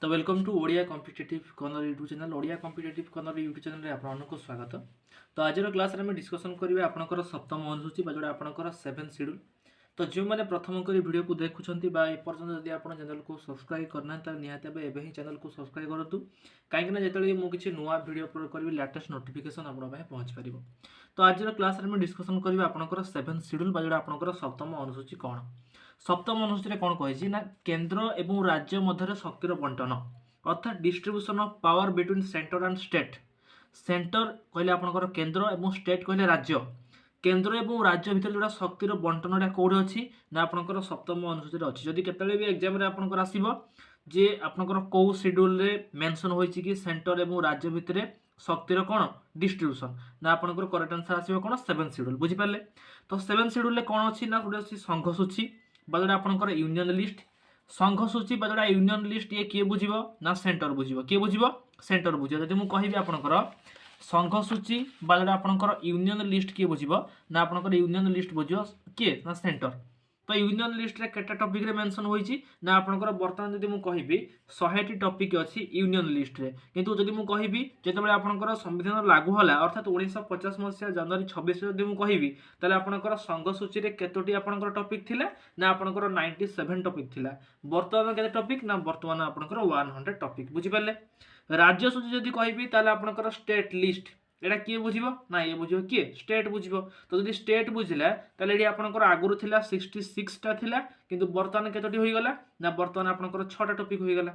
तो welcome to Odia competitive corner YouTube channel Odia competitive corner YouTube channel आपको स्वागत। तो आज क्लास में डिस्कसन करेंगे आपंकर सप्तम अनुसूची जोड़ा आपंकर 7th शेड्यूल। तो जो मैंने प्रथम कर वीडियो को देखुंत एपर्तन जब आप चैनल को सब्सक्राइब करना निहत एवं ही चैनल को सब्सक्राइब करूँ कहीं जो मुझे नुआ वीडियो अपलोड करी लेटेस्ट नोटिफिकेशन आप पहुँच पार। तो आज क्लास में डिस्कसन करेंगे आपंकर 7th शेड्यूल जोड़ा आपंकर सप्तम अनुसूची कौन। सप्तम अनुसूची कौन कही ना केन्द्र एवं राज्य मध्य शक्तिर बंटन अर्थात distribution of power between centre and state. Centre कहले आपनकर केन्द्र एवं स्टेट कहले राज्य। केन्द्र एवं राज्य भितर जोड़ा शक्तिर बंटनटा कौटी अच्छी ना आपनकर सप्तम अनुसूची अच्छी। जदि केतले भी एग्जाम रे आपनकर आसीबो जे आपनकर को शेड्यूल रे मेंशन होईची कि सेंटर एवं राज्य भितर शक्तिर कौन डिस्ट्रीब्यूशन ना आपनकर करेक्ट आंसर आसीबो कौन 7th शेड्यूल बुझी पाले। तो 7th शेड्यूल रे कौन अच्छी ना गोटे अच्छी संघ सूची जोड़ा आपनकर यूनियन लिस्ट। संघ सूची जोड़ा यूनियन लिस्ट ये किए बुझिबो ना सेंटर बुझिबो किए बुझिबो सेंटर बुझिबो। जदि मु कहिबि आपनकर संघ सूची जोड़ा आपनकर यूनियन लिस्ट किए बुझिबो ना आपनकर यूनियन लिस्ट बुझिबो किए ना सेंटर। तो यूनियन लिस्ट रे केटा टॉपिक रे मेंशन होईची ना आपनकर वर्तमान जदि मु कहिबी 100 टी टॉपिक अछि यूनियन लिस्ट रे। किंतु जदि मु कहिबी जेतेबेले आपनकर संविधान लागू होला अर्थात 1950 मसिया जनवरी 26 जदि मु कहिबी ताले आपनकर संघ सूची रे केतोटी आपनकर टॉपिक थिला ना आपनकर 97 टॉपिक थिला। वर्तमान केते टॉपिक ना वर्तमान आपनकर 100 टॉपिक बुझी पाले। राज्य सूची जदि कहिबी ताले आपनकर स्टेट लिस्ट एटा किए बुझिबो ना ये बुझिबो किए स्टेट बुझिबो। तो जदि स्टेट बुझिला ताले एडी आपनकर आगुरु थिला 66 टा थिला किंतु वर्तमान केतोटी होई गला ना वर्तमान आपनकर 6 टा टॉपिक होई गला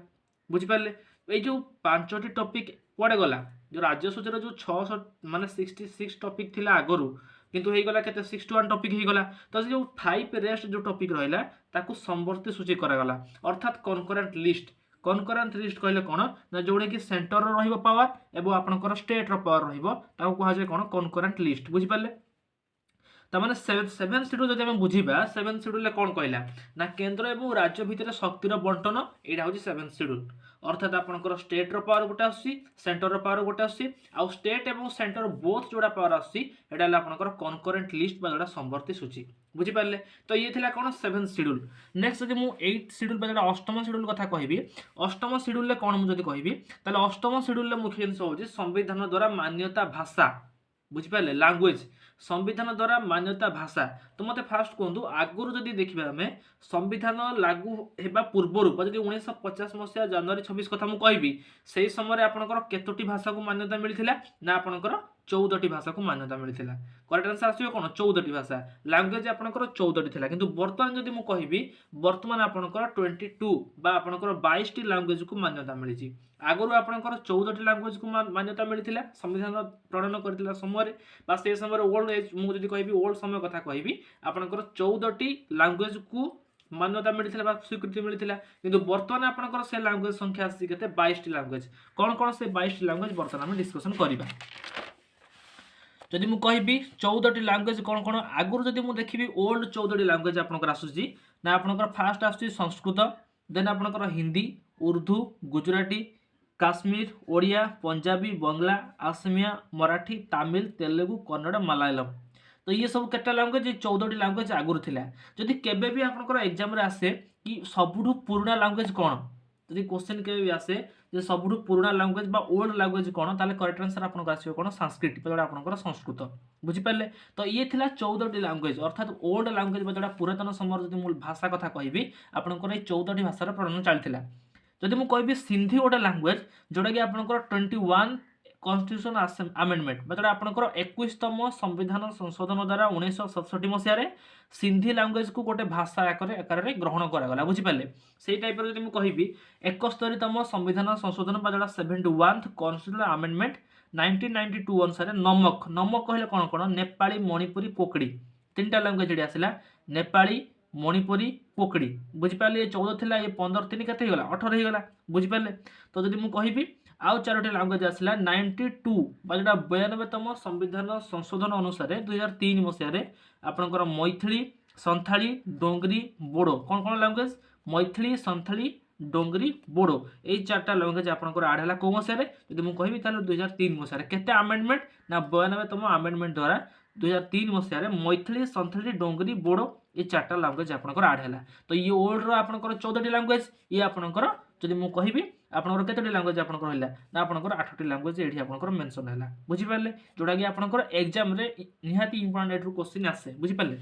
बुझी पाले। ए जो 5टी टॉपिक कुआडे गला जो राज्य सूची रो जो 600 माने 66 टॉपिक थिला आगुरु किंतु हेई गला केते 61 टॉपिक हेई गला। तो जो 5 रेस्ट जो टॉपिक रहला ताकू समवर्ती सूची करा गला अर्थात कनकरेंट लिस्ट। कनकरेंट लिस्ट कहले कोन ना जोडे कि सेंटर रो रहिबो पावर एवं आपनकर स्टेट रो पावर रहिबो ताकू कहा जाय कोन कनकरेंट लिस्ट बुझी पाले। तामाने 7th शेड्यूल जदि हम बुझिबा 7th शेड्यूल ले कोन कहला ना केंद्र एवं राज्य भितर शक्तिर बंटन एटा होची 7th शेड्यूल। अर्थात आपनकर स्टेट रो पावर गोटे आसी सेंटर रो पावर गोटे आसी आ स्टेट एवं सेंटर बोथ जोड़ा पावर आसी एटा ले आपनकर कनकरेंट लिस्ट बा जोड़ा समवर्ती सूची बुझी पारले। तो ये थिला कोन 7th शेड्यूल। नेक्स्ट जदि मु 8th शेड्यूल बा जोड़ा अष्टम शेड्यूल कथा कहिबी अष्टम शेड्यूल ले कोन मु जदि कहिबी ताले अष्टम शेड्यूल ले मुख्य जिंस होची संविधान द्वारा मान्यता भाषा बुझी पारले लैंग्वेज संविधान द्वारा मान्यता भाषा। तो मते फास्ट कहतु आगुरु जदि देखिबा हमें संविधान लागू हेबा पूर्वरु जदि 1950 मसिया जनवरी 26 कथा मु कहबी सेही समय आपनकर केतोटी भाषा को मान्यता मिलिथिला ना आपनकर 14टी भाषा को मान्यता मिलिथिला। करेक्ट आंसर आसीबो कोन 14टी भाषा लैंग्वेज आपनकर 14टी थिला किंतु वर्तमान जदि मु कहबी वर्तमान आपनकर 22 बा आपनकर 22 टी लैंग्वेज को मान्यता मिलिछि। आगुरु आपनकर 14टी लैंग्वेज को मान्यता मिलिथिला संविधान प्रणयन करथिला समय बा से समय ओल्ड एज मु जदि कहबी ओल्ड समय कथा कहबी आपनकर 14टी लैंग्वेज को मान्यता मिलिथिला बा स्वीकृति मिलिथिला किंतु वर्तमान आपनकर से लैंग्वेज संख्या आसी केते 22 टी लैंग्वेज। कोन कोन से 22 टी लैंग्वेज वर्तमान हम डिस्कशन करिबा। जदि मु कहबी 14टी लैंग्वेज कोन कोन आगुरु जदि मु देखिबी ओल्ड 14टी लैंग्वेज आपनकर आसुची ना आपनकर फास्ट आसुची संस्कृत देन आपनकर हिंदी उर्दू गुजराती काश्मीर ओडिया पंजाबी बंगला असमिया मराठी तमिल तेलुगु कन्नड़ मलयालम। तो ये सब केटा लैंग्वेज 14टी लैंग्वेज आगुरु थिला। जदि केबे भी आपनकर एग्जाम रे आसे कि सबुठु पुराना लैंग्वेज कोन जदि क्वेश्चन केबे भी आसे जे सबुठु पुराना लैंग्वेज बा ओल्ड लैंग्वेज कोन ताले करेक्ट आंसर आपनकर आसीबो कोन संस्कृत जोड़ा आपनकर संस्कृत बुझी पाले। तो ये थिला 14टी लैंग्वेज अर्थात ओल्ड लैंग्वेज बा जोड़ा पुरातन समय जदि मूल भाषा कथा कहबी आपनकर ए 14टी भाषार प्रणयन चलथिला। जदि मु कहबी सिंधी गोटे लैंग्वेज जोड़ा कि आपनकर 21 कॉन्स्टिट्यूशन अमेंडमेंट जोड़ा आपनकर 21तम संविधान संशोधन द्वारा 1967 मसिया रे सिंधी लैंग्वेज को गोटे भाषा आकार रे ग्रहण करा गला बुझी पाले। सेही टाइप रे जदि मु कहबी 71तम संविधान संशोधन बा जोड़ा 71th कॉन्स्टिट्यूशन अमेंडमेंट 1992 अनुसार नमक नमक कहले कोन कोन नेपाली मणिपुरी कोकड़ी तीनटा लैंग्वेज जेडी आसिला नेपाली मणिपुरी कोकड़ी बुझी पाले। 14 थिला ये 15 3 केते हो गला 18 हो गला बुझी पाले। तो जदि मु कहबी आउ 4टी लैंग्वेज आसिला 92 बा जोड़ा 92तम संविधान संशोधन अनुसार 2003 मसिया रे आपनकर मैथिली संथाली डोंगरी बोडो कोन कोन लैंग्वेज मैथिली संथाली डोंगरी बोडो ए 4टा लैंग्वेज आपनकर ऐड हला को मसिया रे जदि मु कहबी ताले 2003 मसिया रे केते अमेंडमेंट ना 92तम अमेंडमेंट द्वारा 2003 मसिया रे मैथिली संथाली डोंगरी बोडो ये 4टा लैंग्वेज आपनकर ऐड हला। तो ये ओल्ड रो आपनकर 14टी लैंग्वेज ये आपनकर जदि मु कहबी आपनकर केतोटी लैंग्वेज आपनकर हला ना आपनकर 8टी लैंग्वेज एठी आपनकर मेंशन हला बुझि पाले जोटा कि आपनकर एग्जाम रे निहाती इंपोर्टेंट एठु क्वेश्चन आसे बुझि पाले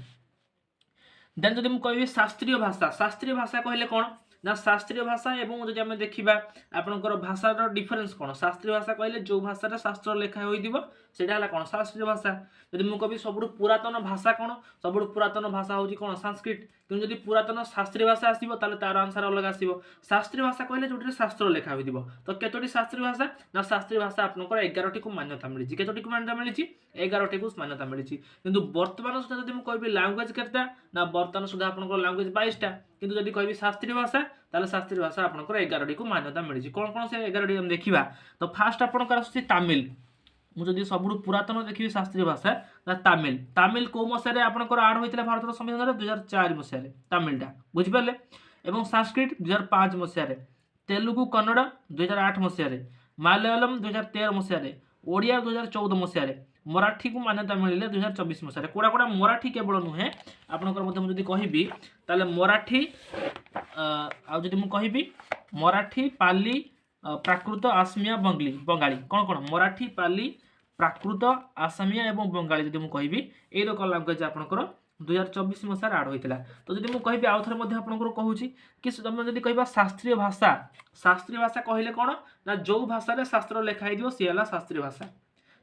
देन जदि मु कहबी शास्त्रीय भाषा कहले कोन ना शास्त्रीय भाषा एवं जदि हम देखिबा आपनकर भाषार डिफरेंस कोन शास्त्रीय भाषा कहले जो भाषा शास्त्र लेखा होइदिबो सेटा हला कोन शास्त्रीय भाषा जदि मु कहबी सबुठु पुरातन भाषा कोन सबुठु पुरातन भाषा होची कोन संस्कृत किंतु जदि पुरातन शास्त्रीय भाषा आसीबो ताले तार आंसर अलग आसीबो शास्त्रीय भाषा कहले जोटी शास्त्र लेखा होइदिबो तो केतोटी शास्त्रीय भाषा ना शास्त्रीय भाषा आपनकर 11 टी को मान्यता मिलिछि केतोटी को मान्यता मिलिछि 11 टी को मान्यता मिलिछि किंतु वर्तमान सुधा जदि मु कहबी लैंग्वेज केतटा ना वर्तमान सुधा आपनकर लैंग्वेज 22 टा किंतु जदि कहबी शास्त्रीय भाषा ताले शास्त्रीय भाषा आपनकर 11 टी को मान्यता मिलिछि कोन कोन से 11 टी हम देखिबा तो फास्ट आपनकर आसी तमिल मु जदि सबुठु पुरातन देखिबी शास्त्रीय भाषा ना तमिल को मसे रे आपनकर ऐड होइतिला भारत संविधान रे 2004 मसे रे तमिलटा बुझि पाले एवं संस्कृत 2005 मसे रे तेलुगु कन्नड़ 2008 मसे रे मलयालम 2013 मसे रे ओडिया 2014 मसे रे मराठी को मान्यता मिलिले 2024 मसे रे कोडा कोडा मराठी केवल नुहे आपनकर मध्ये जदि कहिबी ताले मराठी आ जदि मु कहिबी मराठी पाली प्राकृत आसामिया बंगाली कौन कौन मराठी पाली प्राकृत आसामिया एवं बंगाली जदि मु कहबी ए लोक लैंग्वेज आपनकर 2024 मसार ऐड होइतिला तो जदि मु कहबी आउ थरे मध्ये आपनकर कहूची कि तुम जदि कहबा शास्त्रीय भाषा कहले कोन ना जो भाषा रे शास्त्र लेखा दियो से हला शास्त्रीय भाषा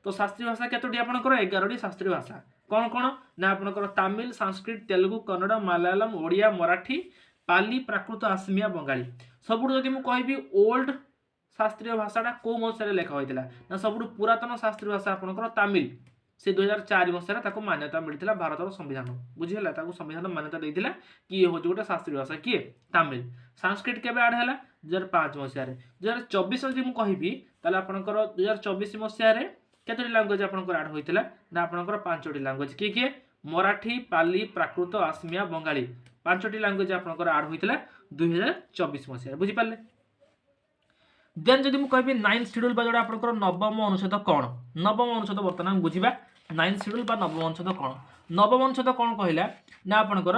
तो शास्त्रीय भाषा केतोटी आपनकर 11 टी शास्त्रीय भाषा कौन कौन ना आपनकर तमिल संस्कृत तेलुगु कन्नड़ मलयालम ओडिया मराठी पाली प्राकृत आसामिया बंगाली सबुठ जदि मु कहबी ओल्ड शास्त्रीय भाषाटा को मसरे लेखा होइतिला ना सबुठु पुरातन शास्त्रीय भाषा आपनकर तमिल से 2004 मसरे ताको मान्यता मिलितिला भारतर संविधान बुझिहला ताको संविधान मान्यता दैतिला कि ये होची गोटे शास्त्रीय भाषा कि तमिल संस्कृत केबे ऐड हला 2005 मसरे 2024 जदि मु कहिबी ताले आपनकर 2024 मसरे केतोटी लैंग्वेज आपनकर ऐड होइतिला ना आपनकर 5टी लैंग्वेज कि मराठी पाली प्राकृत आसामिया बंगाली 5टी लैंग्वेज आपनकर ऐड होइतिला 2024 मसरे बुझि पाले देन जदि मु कहबी 9th शेड्यूल बा जोडा आपनकर नवम अनुच्छेद कोन नवम अनुच्छेद वर्तमान बुझिबा 9th शेड्यूल बा नवम अनुच्छेद कोन नवम अनुच्छेद कोन कहिला ना आपनकर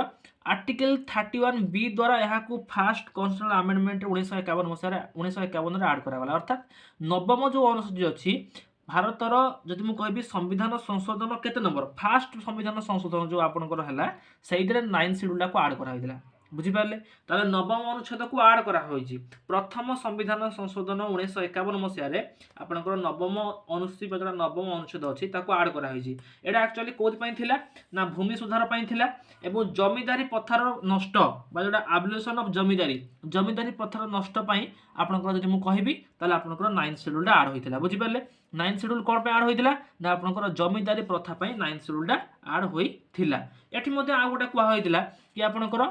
आर्टिकल 31 बी द्वारा यहा को फर्स्ट कॉन्स्टिट्यूशनल अमेंडमेंट 1951 मसिया 1951 रे ऐड करा गला अर्थात नवम जो अनुच्छेद अछि भारतर जदि मु कहबी संविधान संशोधन केते नंबर फर्स्ट संविधान संशोधन जो आपनकर हला सेइदरे 9th शेड्यूल को ऐड करा होइदिला बुझी पाले ताले नवम अनुच्छेद को ऐड करा होइछि प्रथम संविधान संशोधन 1951 मसिया रे आपनकर नवम अनुच्छेद बजरा नवम अनुच्छेद अछि ताको ऐड करा होइछि एडा एक्चुअली कोथि पई थिला ना भूमि सुधार पई थिला एवं जमीदारी प्रथार नष्ट बजरा एबोलिशन ऑफ जमीदारी प्रथार नष्ट पई आपनकर जदि मु कहिबी ताले आपनकर 9th शेड्यूल ऐड होइथिला बुझी पाले 9th शेड्यूल कोन पे ऐड होइथिला ना आपनकर जमीदारी प्रथा पई 9th शेड्यूल ऐड होइथिला एठी मध्ये आ गोटा कुआ होइथिला कि आपनकर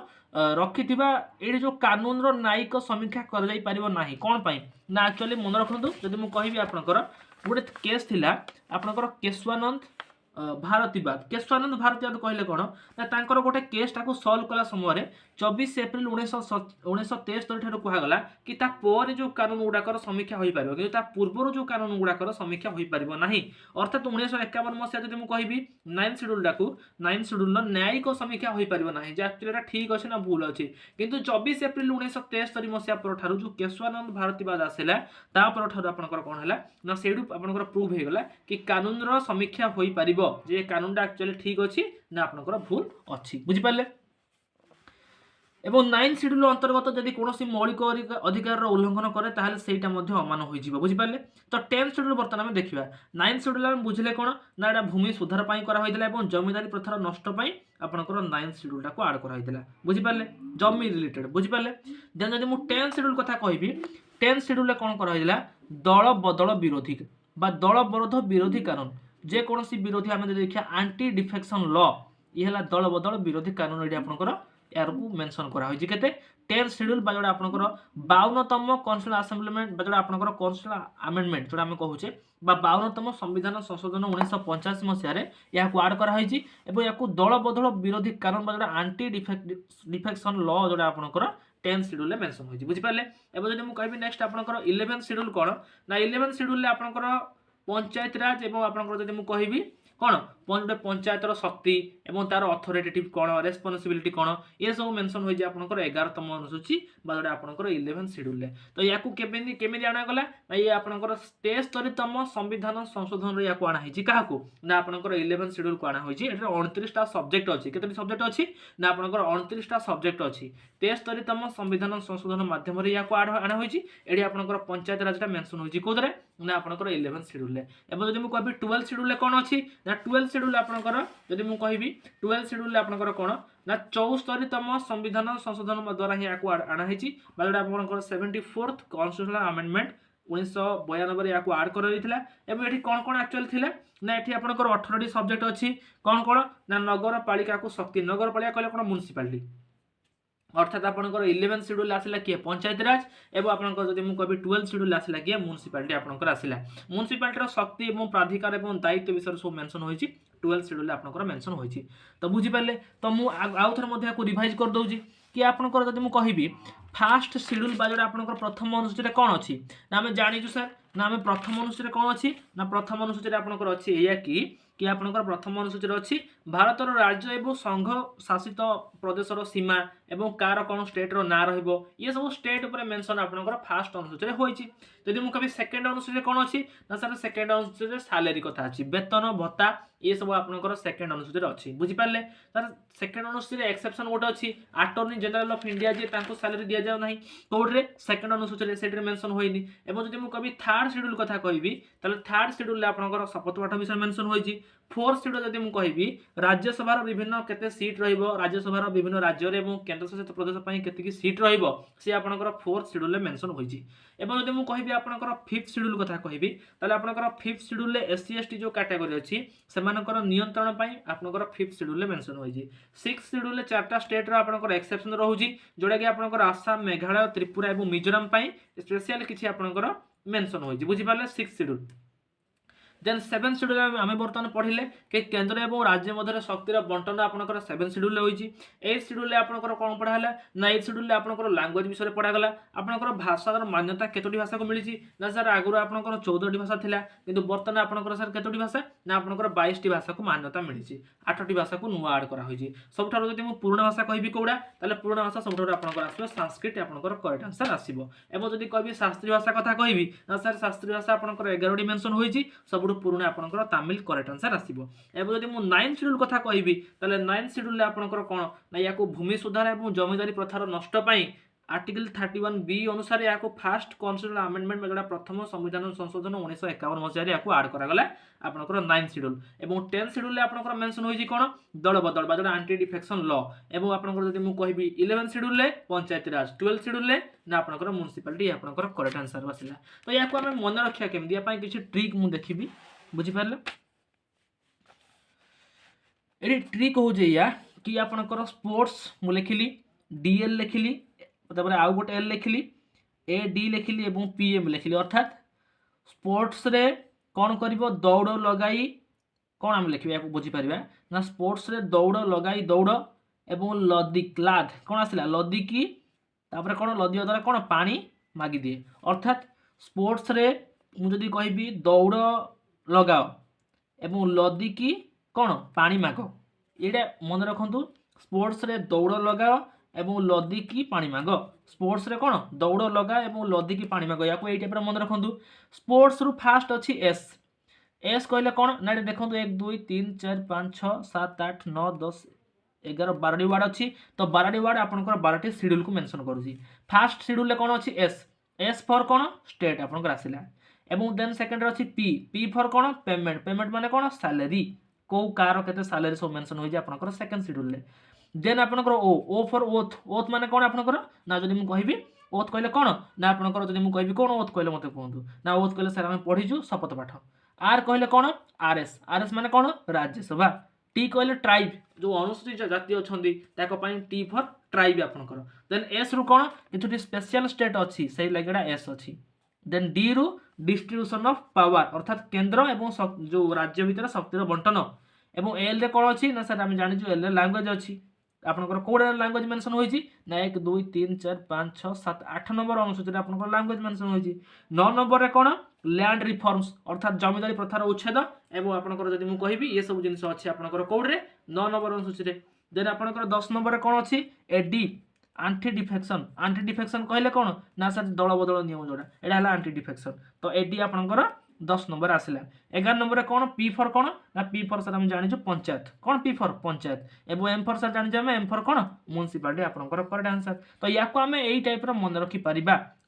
रखिथिबा एडी जो कानून रो न्यायिक समीक्षा कर जाई परिबो नाही कोन पई ना एक्चुअली मन रखनदु जदि मु कहिबी आपनकर गोटे केस थिला आपनकर केशवानंद भारतीवाद कहले कोन ना तांकर गोटे केस टाको सॉल्व कला समय रे 24 अप्रैल 1973 ठारो कुहा गला कि ता पोरे जो कानून गुडाकर समीक्षा होई पारिबो कि ता पूर्वरो जो कानून गुडाकर समीक्षा होई पारिबो नाही अर्थात 1951 मसिया जदि मु कहिबी 9th शेड्यूल लो न्यायिक समीक्षा होई पारिबो नाही जे एक्चुअली ठीक अछि ना भूल अछि किंतु 24 अप्रैल 1973 मसिया पर ठारो जो केशवानंद भारतीवाद आसेला ता पर ठारो आपनकर कोन हला ना सेडु आपनकर प्रूव हे गला कि कानून रो समीक्षा होई पारिबो जे कानूनटा एक्चुअली ठीक अछि ना आपनकर भूल अछि बुझि पाले एवं 9th शेड्यूल अंतर्गत जदि कोनोसी मौलिक अधिकार रो उल्लंघन करे ताहाले सेटा मध्ये अमान होई जिवो बुझि पाले तो 10th शेड्यूल वर्तमान हम देखिबा 9th शेड्यूल हम बुझले कोन ना एटा भूमि सुधार पई करा होइदिला एवं जमीदारी प्रथार नष्ट पई आपनकर 9th शेड्यूल टा को ऐड करा होइदिला बुझि पाले जमी रिलेटेड बुझि पाले देन जदि मु 10th शेड्यूल कथा कहिबी 10th शेड्यूल कोन करा होइदिला दल बदल विरोधी बा दल विरोध विरोधी कानून जे कोनोसी विरोधी हम देखिया एंटी डिफेक्शन लॉ ई हला दल बदल विरोधी कानून एडी आपनकर यार को मेंशन करा होई जे केते 10th शेड्यूल बा जोडा आपनकर 52तम कॉन्स्टिट्यूशनल असेंबलीमेंट बा जोडा आपनकर कॉन्स्टिट्यूशनल अमेंडमेंट जोडा हम कहूचे बा 52तम संविधान संशोधन 1985 मसिया रे या को ऐड करा होई छि एबो या को दल बदल विरोधी कानून बा जोडा एंटी डिफेक्शन लॉ जोडा आपनकर 10th शेड्यूल ले मेंशन होई छि बुझि पाले एबो जदि मु कहबी नेक्स्ट आपनकर 11th शेड्यूल कोन ना 11th शेड्यूल ले आपनकर पंचायत राज एवं आपनकर जदि मु कहबी कौन गोटे पंचायतर शक्ति एवं तार अथॉरिटेटिव कौन रेस्पॉन्सिबिलिटी कौन ये सब मेंशन होई जे आपनकर 11तम अनुसूची बा जोटा आपनकर 11 शेड्यूल ले तो याकू केमेदी आना गला ये आपनकर 73तम संविधान संशोधन रे याकू आना हिची काहाकू ना आपनकर 11 शेड्यूल को आना होईची एटा 29 टा सब्जेक्ट अछि केतोटी सब्जेक्ट अछि ना आपनकर 29 टा सब्जेक्ट अछि 73तम संविधान संशोधन माध्यम रे याकू आना होईची एडी आपनकर पंचायत राजटा मेंशन होईची कोदरे ना आपनकर 11 शेड्यूल ले एबो जदि मु कहबी 12 शेड्यूल ले कोन अछि ना 12 शेड्यूल आपनकर जदि मु कहबी 12 शेड्यूल ले आपनकर कोन ना 74तम संविधान संशोधन द्वारा ही याकू आना हिची बाजडा आपनकर 74th कॉन्स्टिट्यूशनल अमेंडमेंट 1992 रे याकू ऐड कर रहितला एबो एठी कोन कोन एक्चुअल थिला ना एठी आपनकर 18 टी सब्जेक्ट अछि कोन कोन ना नगर पालिका को शक्ति नगर पालिका कहले कोन म्युनिसिपालिटी अर्थात आपनकर 11 शेड्यूल आसिला किए पंचायत राज एवं आपनकर जदि मु कहबी 12 शेड्यूल आसिला किए म्युनिसिपालिटी आपनकर आसिला म्युनिसिपालिटी रो शक्ति एवं प्राधिकार एवं दायित्व विषय सब मेंशन होईची 12 शेड्यूल आपनकर मेंशन होईची तो बुझी पाले तो मु आउ थर मध्ये को रिवाइज कर दउची कि आपनकर जदि मु कहबी फास्ट शेड्यूल बा जोटा आपनकर प्रथम अनुसूची रे कोन अछि ना हम जानिजु सर ना हम प्रथम अनुसूची रे कोन अछि ना प्रथम अनुसूची रे आपनकर अछि एया कि आपनकर प्रथम अनुसूची रे अछि भारतर राज्य एवं संघ शासित प्रदेशर सीमा एवं कार कोन स्टेट रो ना रहइबो ये सब स्टेट ऊपर मेंशन आपनकर फास्ट अनुसूची रे होईची जदि मु कभी सेकंड अनुसूची रे कोन अछि ना सर सेकंड अनुसूची रे सैलरी कथा अछि वेतन भत्ता ये सब आपनकर सेकंड अनुसूची रे अछि बुझि पाले सर सेकंड अनुसूची रे एक्सेप्शन गोटे अछि अटॉर्नी जनरल ऑफ इंडिया जे तांको सैलरी दिया जाउ नाही कोड रे सेकंड अनुसूची रे सेट रे मेंशन होइनी एवं जदि मु कभी थर्ड शेड्यूल कथा कहबी तले थर्ड शेड्यूल ले आपनकर शपथ पाठ विषय मेंशन होइची फोर्थ शेड्यूल जदि मु कहबी राज्यसभा रो विभिन्न केते सीट रहिबो राज्यसभा रो विभिन्न राज्य रे एवं केंद्र शासित प्रदेश पई केते की सीट रहिबो से आपनकर फोर्थ शेड्यूल ले मेंशन होइची एवं जदि मु कहबी आपनकर फिफ्थ शेड्यूल कथा कहबी तले आपनकर फिफ्थ शेड्यूल ले एससी एसटी जो कैटेगरी अछि सेमानकर नियंत्रण पई आपनकर फिफ्थ शेड्यूल ले मेंशन होइची सिक्स्थ शेड्यूल ले चारटा स्टेट रो आपनकर एक्सेप्शन रहउची जोडा कि आपनकर आसाम मेघालय त्रिपुरा एवं मिजोरम पई स्पेशल किछि आपनकर मेंशन होइची बुझि पाले सिक्स्थ शेड्यूल देन 7 शेड्यूल आम बर्तमान पढ़िले कि केंद्र एवं राज्य मध्य शक्तिर बंटन आपनकर 7 शेड्यूल होइची 8 शेड्यूल आपनकर कोन पढाला ना 8 शेड्यूल आपनकर लैंग्वेज विषय पढा गला आपनकर भाषार मान्यता केतोटी भाषा को मिलिची ना सर आगुर आपनकर 14 टी भाषा थिला किंतु बर्तमान आपनकर सर केतोटी भाषा ना आपनकर 22 टी भाषा को मान्यता मिलिची 8 टी भाषा को नुवा ऐड करा होइची सबठारो जदि मु पूर्ण भाषा कहबी कोडा ताले पूर्ण भाषा सबठारो आपनकर आसीबो संस्कृत आपनकर करेक्ट आंसर आसीबो एबो जदि कहबी शास्त्रीय भाषा कथा कहबी ना सर शास्त्रीय भाषा आपनकर 11 टी मेंशन होइची सबडु पूर्ण आपनकर तमिल करेक्ट आंसर आसीबो एबो जदि मु 9 शेड्यूल कथा कहबी ताले 9 शेड्यूल ले आपनकर कोन ना याको भूमि सुधार एवं जमीदारी प्रथार नष्ट पई आर्टिकल 31 बी अनुसार याको फास्ट कॉन्स्टिट्यूशनल अमेंडमेंट में जोड़ा प्रथम संविधान संशोधन 1951 मसिया याको ऐड करा गला आपनकर 9 शेड्यूल एवं 10 शेड्यूल ले आपनकर मेंशन होई जी कोन दल बदल बा जोड़ा एंटी डिफेक्शन लॉ एवं आपनकर जदि मु कहबी 11 शेड्यूल ले पंचायती राज 12 शेड्यूल ले ना आपनकर म्युनिसिपैलिटी आपनकर करेक्ट आंसर बसिला तो याको हम मन रखिया केम दिया पई किछि ट्रिक मु देखिबी बुझि पारले एडी ट्रिक हो जइया कि आपनकर स्पोर्ट्स मु लिखिली डीएल लिखिली तापर आउ गोटे एल लिखिली ए डी लिखिली एवं पीएम लिखिली अर्थात स्पोर्ट्स रे कोन करिवो दौड़ लगाई कोन हम लिखिबा याको बुझि परिबा ना स्पोर्ट्स रे दौड़ लगाई दौड़ एवं लदी क्लाद कोन आसिला लदी की तापर कोन लदी द्वारा कोन पानी मागी दिए अर्थात स्पोर्ट्स रे मु जदी कहबी दौड़ लगाओ एवं लदी की कोन पानी मागो एडा मन रखंतु स्पोर्ट्स रे दौड़ लगाओ एवं लदी की पानी मांग स्पोर्ट्स रे कोन दौड़ लगा एवं लदी की पानी मांग याको एई टाइप रे मन रखंतु स्पोर्ट्स रु फास्ट अछि एस एस कहले कोन ना देखंतु 1 2 3 4 5 6 7 8 9 10 11 12 टी वर्ड अछि तो 12 टी वर्ड आपनकर 12 टी शेड्यूल को मेंशन करूची फास्ट शेड्यूल ले कोन अछि S S for cone state आपनकर आसिला एवं देन सेकंड रे अछि P P for cone payment payment माने कोन सैलरी को कार केते सैलरी सब मेंशन होई जे आपनकर सेकंड शेड्यूल ले देन आपनकर ओ फॉर ओथ ओथ माने कोन आपनकर ना जदि मु कहबी ओथ कहले कोन ना आपनकर जदि मु कहबी कोन ओथ कहले मते कहंतु ना ओथ कहले सर हम पढिजु शपथ पाठ आर कहले कोन आरएस आरएस माने कोन राज्यसभा टी कहले ट्राइब जो अनुसूचित जाति अछंदी ताको पई टी फॉर ट्राइब आपनकर देन एस रु कोन एथुटी स्पेशल स्टेट अछि सही लागेडा एस अछि देन डी रु डिस्ट्रीब्यूशन ऑफ पावर अर्थात केंद्र एवं जो राज्य भीतर शक्तिर बंटन एवं एल रे कोन अछि ना सर हम जानि जो एल रे लैंग्वेज अछि आपनकर कोड लैंग्वेज मेंशन होई छी ना 1 2 3 4 5 6 7 8 नंबर अनुसूची रे आपनकर लैंग्वेज मेंशन होई छी 9 नंबर रे कोन लैंड रिफॉर्म्स अर्थात जमीदारी प्रथार उच्छेद एवं आपंकर जब मुझे कहबी ये सब जिन अच्छे आपंकर कौटे 9 नंबर अनुसूची देन आपंकर 10 नंबर कौन अच्छी एडी आंटी डिफेक्शन कहले कौन ना सर दल बदल नियम जोड़ा यहाँ है आंटी डिफेक्शन तो एडी आपंकर 10 नंबर आसला 11 नंबर कौन पी फॉर कौन ना पी फॉर सर हम जानी पंचायत कौन पी फॉर पंचायत एवं एम फॉर सर जानी एम फॉर कौन म्युनिसिपालिटी आपंकर करेक्ट आंसर तो या आम यही टाइप मन रखिपर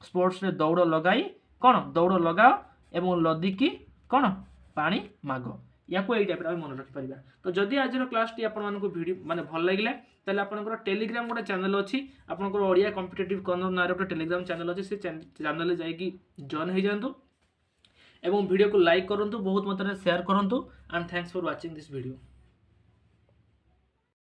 स्पोर्ट्स रे दौड़ लगाई कौन दौड़ लगाओ एवं लदिकी कौन पानी माग या यही टाइप मन रखिपर तो जदि आज क्लास टी आपको वीडियो माने भल लगे ताले आपनकर टेलीग्राम गोटे चैनल अच्छी आपनकर ओडिया कॉम्पिटिटिव कॉर्नर ना गोटे टेलीग्राम चैनल अच्छी से चैनल जाइए जॉइन हो जातु एवं वीडियो को लाइक करूँ बहुत मात्रा शेयर करूँ and thanks for watching this video.